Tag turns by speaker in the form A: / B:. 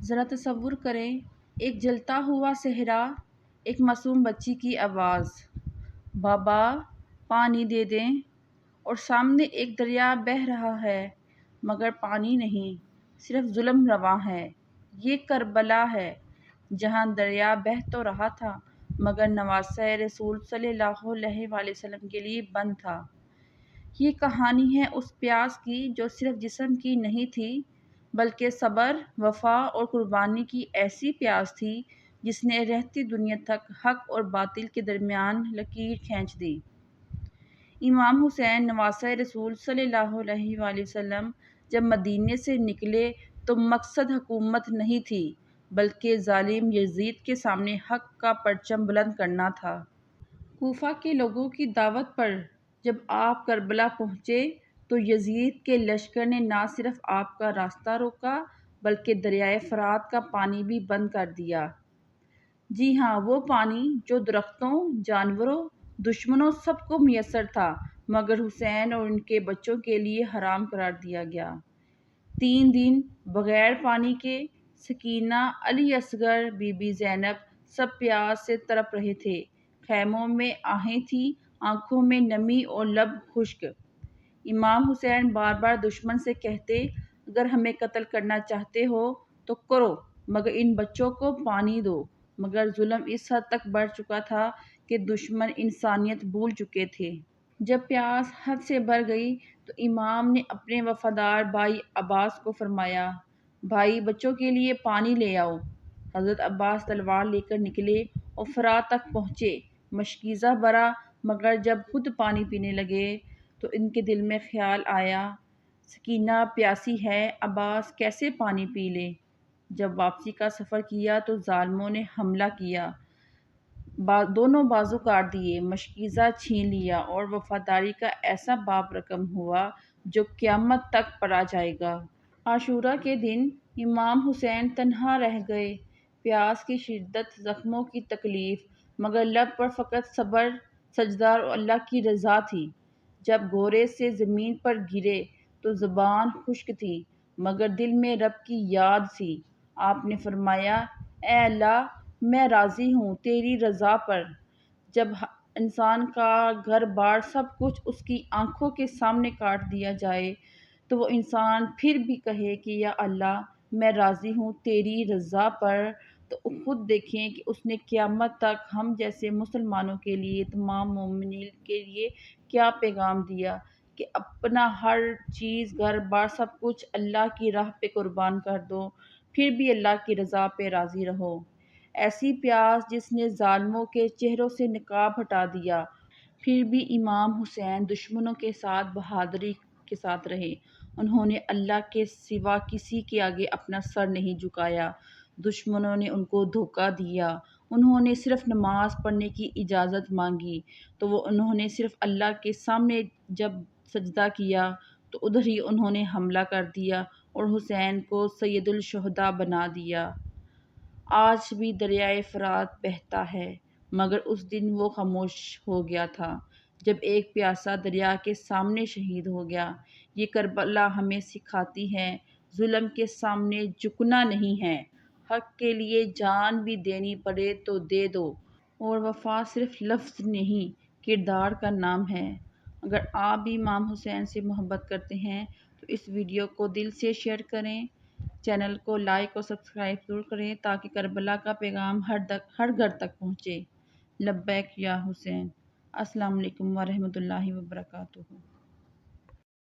A: ذرا تصور کریں، ایک جلتا ہوا صحرا، ایک معصوم بچی کی آواز، بابا پانی دے دیں، اور سامنے ایک دریا بہہ رہا ہے مگر پانی نہیں، صرف ظلم رواں ہے۔ یہ کربلا ہے جہاں دریا بہہ تو رہا تھا مگر نواسۂ رسول صلی اللہ علیہ وآلہ وسلم کے لیے بند تھا۔ یہ کہانی ہے اس پیاس کی جو صرف جسم کی نہیں تھی بلکہ صبر، وفا اور قربانی کی ایسی پیاس تھی جس نے رہتی دنیا تک حق اور باطل کے درمیان لکیر کھینچ دی۔ امام حسین نواسۂ رسول صلی اللہ علیہ وآلہ وسلم جب مدینے سے نکلے تو مقصد حکومت نہیں تھی بلکہ ظالم یزید کے سامنے حق کا پرچم بلند کرنا تھا۔ کوفہ کے لوگوں کی دعوت پر جب آپ کربلا پہنچے تو یزید کے لشکر نے نہ صرف آپ کا راستہ روکا بلکہ دریائے فرات کا پانی بھی بند کر دیا۔ جی ہاں، وہ پانی جو درختوں، جانوروں، دشمنوں سب کو میسر تھا مگر حسین اور ان کے بچوں کے لیے حرام قرار دیا گیا۔ 3 دن بغیر پانی کے سکینہ، علی اصغر، بی بی زینب سب پیاس سے تڑپ رہے تھے۔ خیموں میں آہیں تھیں، آنکھوں میں نمی اور لب خشک۔ امام حسین بار بار دشمن سے کہتے، اگر ہمیں قتل کرنا چاہتے ہو تو کرو مگر ان بچوں کو پانی دو۔ مگر ظلم اس حد تک بڑھ چکا تھا کہ دشمن انسانیت بھول چکے تھے۔ جب پیاس حد سے بڑھ گئی تو امام نے اپنے وفادار بھائی عباس کو فرمایا، بھائی بچوں کے لیے پانی لے آؤ۔ حضرت عباس تلوار لے کر نکلے اور فرات تک پہنچے۔ مشکیزہ بھرا مگر جب خود پانی پینے لگے تو ان کے دل میں خیال آیا، سکینہ پیاسی ہے، عباس کیسے پانی پی لے۔ جب واپسی کا سفر کیا تو ظالموں نے حملہ کیا، دونوں بازو کاٹ دیے، مشکیزہ چھین لیا اور وفاداری کا ایسا باب رقم ہوا جو قیامت تک پڑھا جائے گا۔ عاشورہ کے دن امام حسین تنہا رہ گئے، پیاس کی شدت، زخموں کی تکلیف، مگر لب پر فقط صبر، سجدہ اور اللہ کی رضا تھی۔ جب گھوڑے سے زمین پر گرے تو زبان خشک تھی مگر دل میں رب کی یاد تھی۔ آپ نے فرمایا، اے اللہ، میں راضی ہوں تیری رضا پر۔ جب انسان کا گھر بار سب کچھ اس کی آنکھوں کے سامنے کاٹ دیا جائے تو وہ انسان پھر بھی کہے کہ یا اللہ، میں راضی ہوں تیری رضا پر، تو خود دیکھیں کہ اس نے قیامت تک ہم جیسے مسلمانوں کے لیے، تمام مومنین کے لیے کیا پیغام دیا کہ اپنا ہر چیز، گھر بار سب کچھ اللہ کی راہ پہ قربان کر دو، پھر بھی اللہ کی رضا پہ راضی رہو۔ ایسی پیاس جس نے ظالموں کے چہروں سے نقاب ہٹا دیا۔ پھر بھی امام حسین دشمنوں کے ساتھ بہادری کے ساتھ رہے۔ انہوں نے اللہ کے سوا کسی کے آگے اپنا سر نہیں جھکایا۔ دشمنوں نے ان کو دھوکہ دیا، انہوں نے صرف نماز پڑھنے کی اجازت مانگی تو انہوں نے صرف اللہ کے سامنے جب سجدہ کیا تو ادھر ہی انہوں نے حملہ کر دیا اور حسین کو سید الشہداء بنا دیا۔ آج بھی دریائے فرات بہتا ہے مگر اس دن وہ خاموش ہو گیا تھا جب ایک پیاسا دریا کے سامنے شہید ہو گیا۔ یہ کربلا ہمیں سکھاتی ہے، ظلم کے سامنے جھکنا نہیں ہے، حق کے لیے جان بھی دینی پڑے تو دے دو، اور وفا صرف لفظ نہیں کردار کا نام ہے۔ اگر آپ بھی امام حسین سے محبت کرتے ہیں تو اس ویڈیو کو دل سے شیئر کریں، چینل کو لائک اور سبسکرائب ضرور کریں تاکہ کربلا کا پیغام ہر گھر تک پہنچے۔ لبیک یا حسین۔ السلام علیکم ورحمۃ اللہ وبرکاتہ۔